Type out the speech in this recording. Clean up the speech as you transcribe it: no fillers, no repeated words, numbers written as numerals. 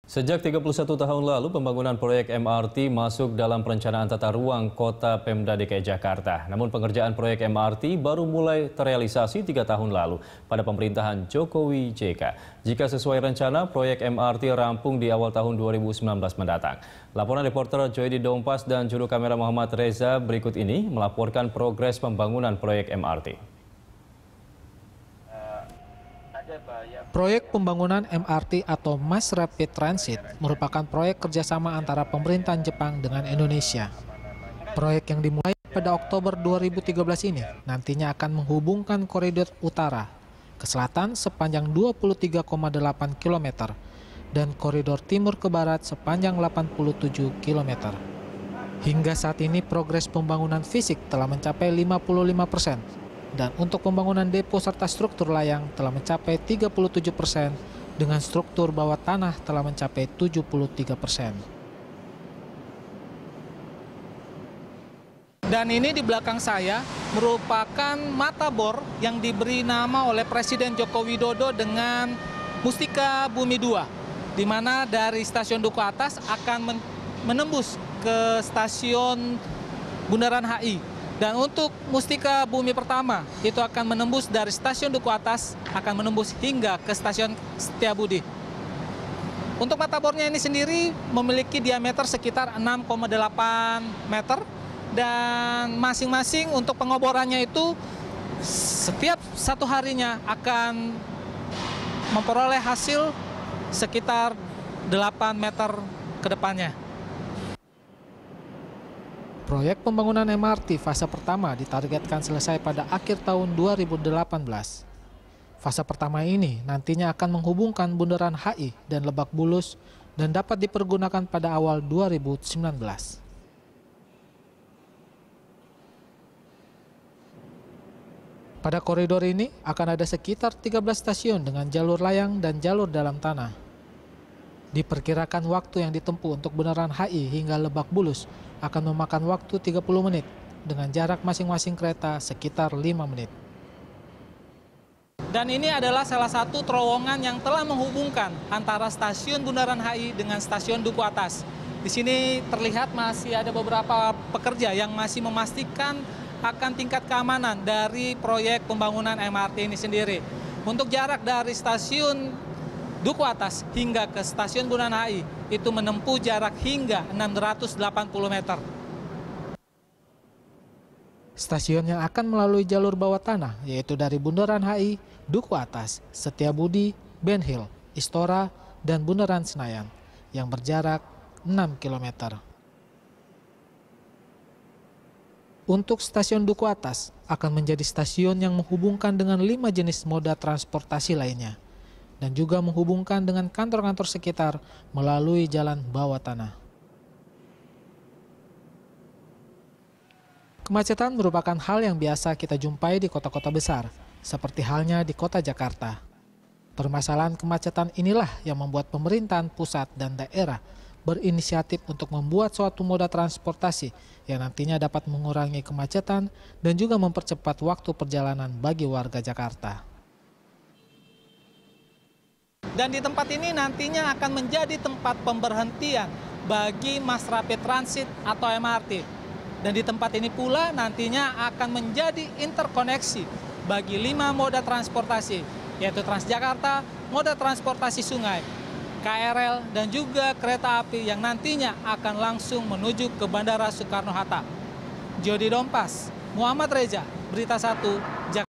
Sejak 31 tahun lalu, pembangunan proyek MRT masuk dalam perencanaan tata ruang kota Pemda DKI Jakarta. Namun pengerjaan proyek MRT baru mulai terrealisasi 3 tahun lalu pada pemerintahan Jokowi JK. Jika sesuai rencana, proyek MRT rampung di awal tahun 2019 mendatang. Laporan reporter Joydi Dompas dan juru kamera Muhammad Reza berikut ini melaporkan progres pembangunan proyek MRT. Proyek pembangunan MRT atau Mass Rapid Transit merupakan proyek kerjasama antara pemerintahan Jepang dengan Indonesia. Proyek yang dimulai pada Oktober 2013 ini nantinya akan menghubungkan koridor utara ke selatan sepanjang 23,8 km dan koridor timur ke barat sepanjang 87 km. Hingga saat ini progres pembangunan fisik telah mencapai 55%. Dan untuk pembangunan depo serta struktur layang telah mencapai 37% dengan struktur bawah tanah telah mencapai 73%. Dan ini di belakang saya merupakan mata bor yang diberi nama oleh Presiden Joko Widodo dengan Mustika Bumi 2, di mana dari stasiun Duku Atas akan menembus ke stasiun Bundaran HI. Dan untuk Mustika Bumi pertama, itu akan menembus dari stasiun Duku Atas, akan menembus hingga ke stasiun Setiabudi. Untuk mata bornya ini sendiri memiliki diameter sekitar 6,8 meter, dan masing-masing untuk pengoborannya itu setiap satu harinya akan memperoleh hasil sekitar 8 meter ke depannya. Proyek pembangunan MRT fase pertama ditargetkan selesai pada akhir tahun 2018. Fase pertama ini nantinya akan menghubungkan Bundaran HI dan Lebak Bulus dan dapat dipergunakan pada awal 2019. Pada koridor ini akan ada sekitar 13 stasiun dengan jalur layang dan jalur dalam tanah. Diperkirakan waktu yang ditempuh untuk Bundaran HI hingga Lebak Bulus akan memakan waktu 30 menit dengan jarak masing-masing kereta sekitar 5 menit. Dan ini adalah salah satu terowongan yang telah menghubungkan antara stasiun Bundaran HI dengan stasiun Duku Atas. Di sini terlihat masih ada beberapa pekerja yang masih memastikan akan tingkat keamanan dari proyek pembangunan MRT ini sendiri. Untuk jarak dari stasiun Duku Atas hingga ke stasiun Bundaran HI itu menempuh jarak hingga 680 meter. Stasiun yang akan melalui jalur bawah tanah yaitu dari Bundaran HI, Duku Atas, Setiabudi, Ben Hill, Istora, dan Bundaran Senayan yang berjarak 6 km. Untuk stasiun Duku Atas akan menjadi stasiun yang menghubungkan dengan 5 jenis moda transportasi lainnya dan juga menghubungkan dengan kantor-kantor sekitar melalui jalan bawah tanah. Kemacetan merupakan hal yang biasa kita jumpai di kota-kota besar, seperti halnya di kota Jakarta. Permasalahan kemacetan inilah yang membuat pemerintahan pusat dan daerah berinisiatif untuk membuat suatu moda transportasi yang nantinya dapat mengurangi kemacetan dan juga mempercepat waktu perjalanan bagi warga Jakarta. Dan di tempat ini nantinya akan menjadi tempat pemberhentian bagi Mass Rapid Transit atau MRT. Dan di tempat ini pula nantinya akan menjadi interkoneksi bagi 5 moda transportasi, yaitu Transjakarta, moda transportasi sungai, KRL, dan juga kereta api yang nantinya akan langsung menuju ke Bandara Soekarno-Hatta. Joydi Dompas, Muhammad Reza, Berita 1, Jakarta.